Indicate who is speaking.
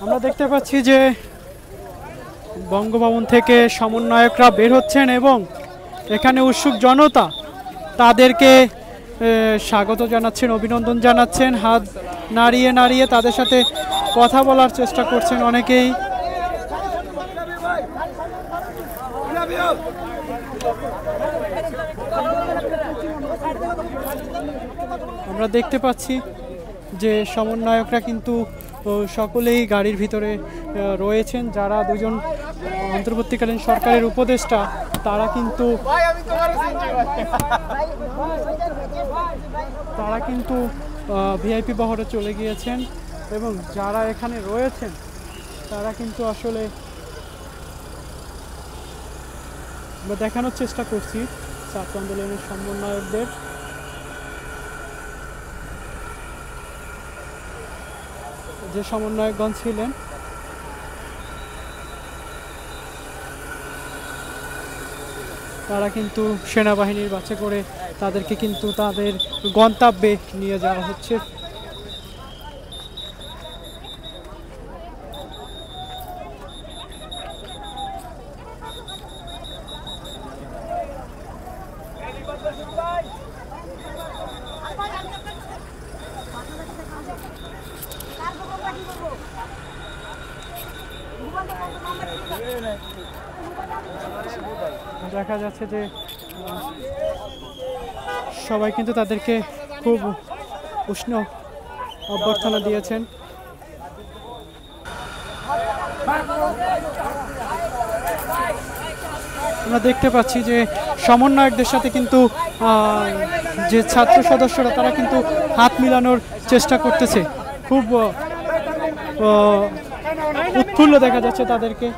Speaker 1: আমরা দেখতে পাচ্ছি যে বঙ্গভবন থেকে সমন্বয়করা বের হচ্ছেন এবং এখানে উৎসুক জনতা তাদেরকে স্বাগত জানাচ্ছেন, অভিনন্দন জানাচ্ছেন, হাত নাড়িয়ে নাড়িয়ে তাদের সাথে কথা বলার চেষ্টা করছেন অনেকেই। আমরা দেখতে পাচ্ছি যে সমন্বয়করা কিন্তু সকলেই গাড়ির ভিতরে রয়েছেন। যারা দুজন অন্তর্বর্তীকালীন সরকারের উপদেষ্টা তারা কিন্তু ভিআইপি বহরে চলে গিয়েছেন এবং যারা এখানে রয়েছেন তারা কিন্তু আসলে আমরা দেখানোর চেষ্টা করছি ছাত্র আন্দোলনের সমন্বয়কদের। যে সমন্বয়কগণ ছিলেন তারা কিন্তু সেনাবাহিনীর বাসে করে তাদেরকে কিন্তু তাদের গন্তব্যে নিয়ে যাওয়া হচ্ছে। দেখা যাচ্ছে যে সবাই কিন্তু তাদেরকে খুব উষ্ণ অভ্যর্থনা দিয়েছেন। আমরা দেখতে পাচ্ছি যে সমন্বয়কদের সাথে কিন্তু যে ছাত্র সদস্যরা তারা কিন্তু হাত মিলানোর চেষ্টা করতেছে। খুব উৎফুল্ল দেখা যাচ্ছে তাদেরকে।